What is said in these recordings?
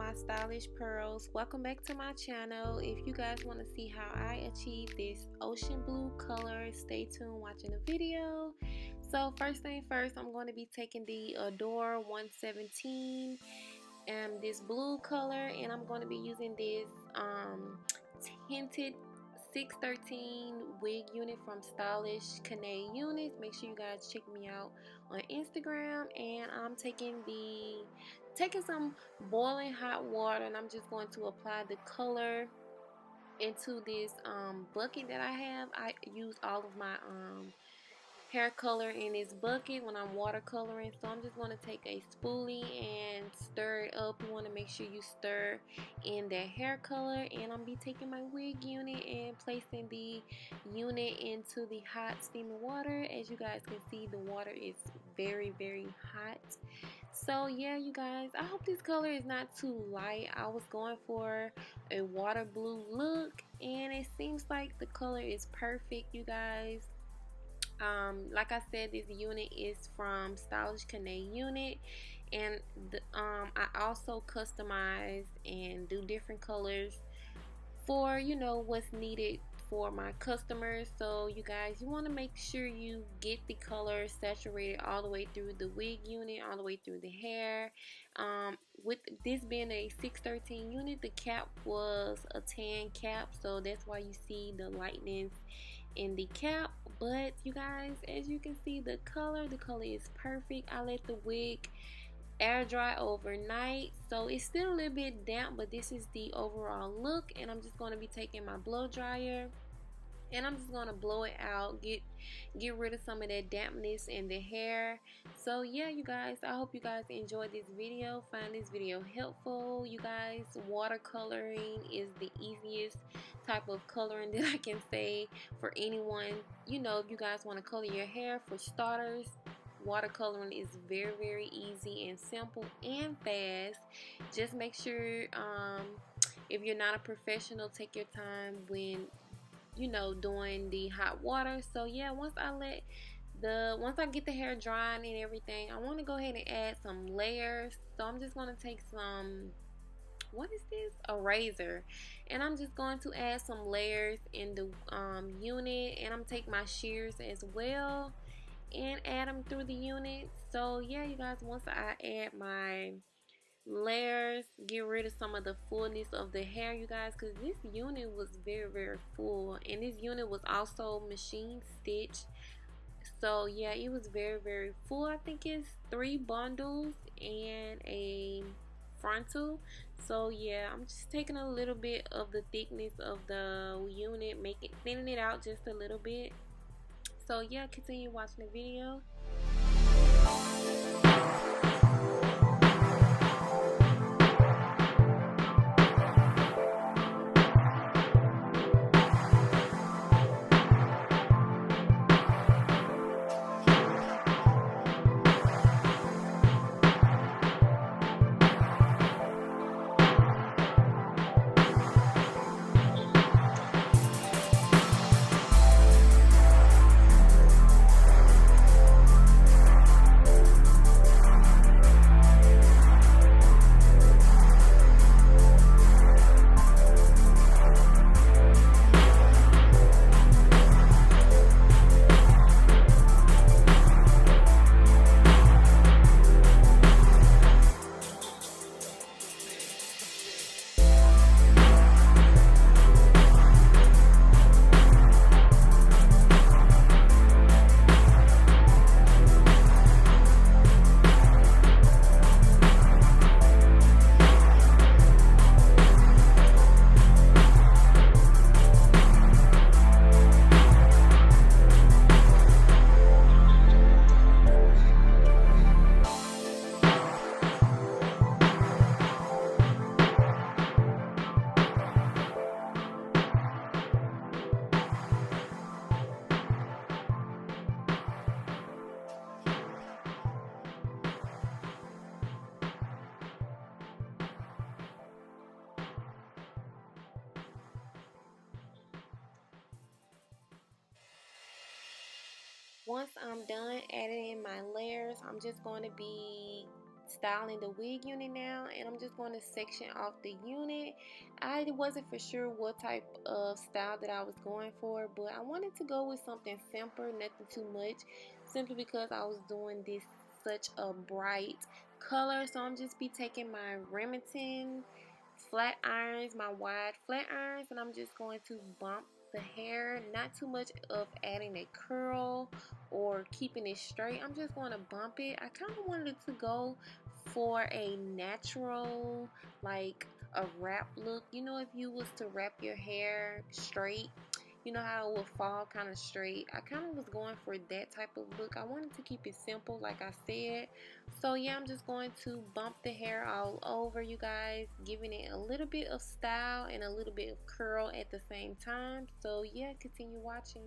my stylish pearls. Welcome back to my channel. If you guys want to see how I achieve this ocean blue color, stay tuned watching the video. So first thing first, I'm going to be taking the Adore 117 and this blue color, and I'm going to be using this tinted 613 wig unit from Stylish KENNA units. Make sure you guys check me out on Instagram. And I'm taking some boiling hot water, and I'm just going to apply the color into this bucket that I have. I use all of my hair color in this bucket when I'm watercoloring. So I'm just going to take a spoolie and stir it up. You want to make sure you stir in that hair color, and I'm be taking my wig unit and placing the unit into the hot steaming water. As you guys can see, the water is very hot. So yeah, you guys, I hope this color is not too light. I was going for a water blue look, and it seems like the color is perfect, you guys. Like I said, this unit is from Stylish KENNA unit, and I also customize and do different colors for what's needed for my customers. So you guys, you want to make sure you get the color saturated all the way through the wig unit, all the way through the hair. With this being a 613 unit, the cap was a tan cap, so that's why you see the lightness in the cap. But you guys, as you can see, the color is perfect. I let the wig air dry overnight, so it's still a little bit damp, but this is the overall look. And I'm just going to be taking my blow dryer, and I'm just gonna blow it out, get rid of some of that dampness in the hair. So yeah, you guys, I hope you guys enjoyed this video, find this video helpful. You guys, watercoloring is the easiest type of coloring that I can say for anyone. If you guys want to color your hair, for starters, watercoloring is very easy and simple and fast. Just make sure if you're not a professional, take your time when doing the hot water. So yeah, once I get the hair drying and everything, I want to go ahead and add some layers. So I'm just going to take some, what is this, a razor, and I'm just going to add some layers in the unit. And I'm take my shears as well and add them through the unit. So yeah, you guys, once I add my layers, get rid of some of the fullness of the hair, you guys, because this unit was very full, and this unit was also machine stitched. So yeah, it was very full. I think it's 3 bundles and a frontal. So yeah, I'm just taking a little bit of the thickness of the unit, thinning it out just a little bit. So yeah, continue watching the video. Once I'm done adding in my layers, I'm just going to be styling the wig unit now, and I'm just going to section off the unit. I wasn't for sure what type of style that I was going for, but I wanted to go with something simple, nothing too much, simply because I was doing this such a bright color. So I'm just be taking my Remington flat irons, my wide flat irons, and I'm just going to bump the hair, not too much of adding a curl or keeping it straight. I'm just going to bump it. I kind of wanted it to go for a natural, like a wrap look. You know, if you was to wrap your hair straight, you know how it would fall kind of straight. I kind of was going for that type of look. I wanted to keep it simple, like I said. So yeah, I'm just going to bump the hair all over, you guys, giving it a little bit of style and a little bit of curl at the same time. So yeah, continue watching.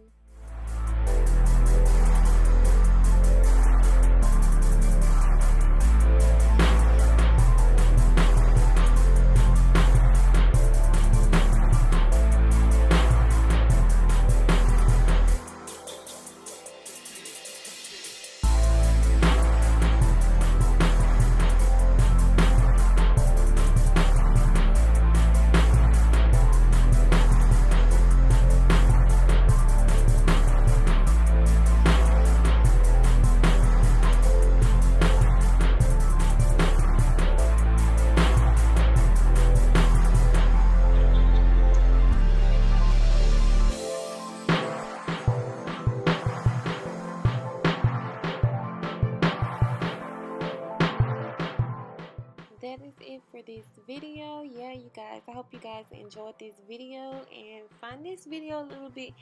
That is it for this video. Yeah, you guys, I hope you guys enjoyed this video and find this video a little bit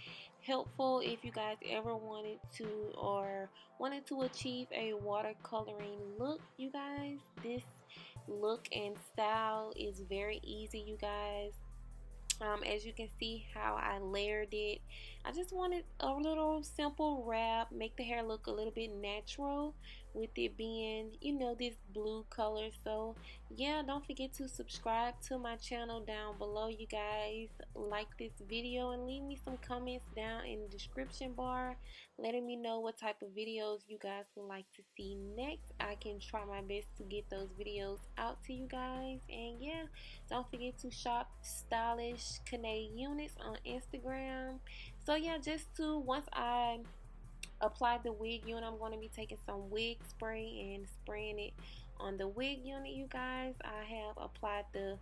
helpful if you guys ever wanted to or wanted to achieve a watercoloring look. You guys, this look and style is very easy, you guys. As you can see how I layered it, I just wanted a little simple wrap, make the hair look a little bit natural with it being, you know, this blue color. So yeah, don't forget to subscribe to my channel down below, you guys. Like this video and leave me some comments down in the description bar letting me know what type of videos you guys would like to see next. I can try my best to get those videos out to you guys. And yeah, don't forget to shop Stylish KENNA units on Instagram. So yeah, just to once I apply the wig unit, I'm going to be taking some wig spray and spraying it on the wig unit, you guys. I have applied the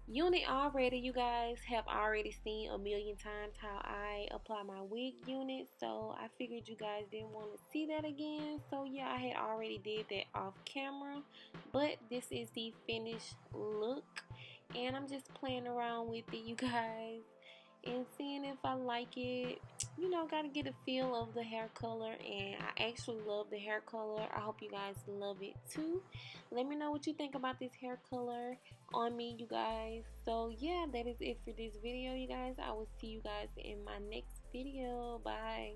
unit already. You guys have already seen a million times how I apply my wig unit, so I figured you guys didn't want to see that again. So yeah, I had already did that off camera, but this is the finished look and I'm just playing around with it, you guys, and seeing if I like it. You know, gotta get a feel of the hair color, and I actually love the hair color. I hope you guys love it too. Let me know what you think about this hair color on me, you guys. So yeah, that is it for this video, you guys. I will see you guys in my next video. Bye.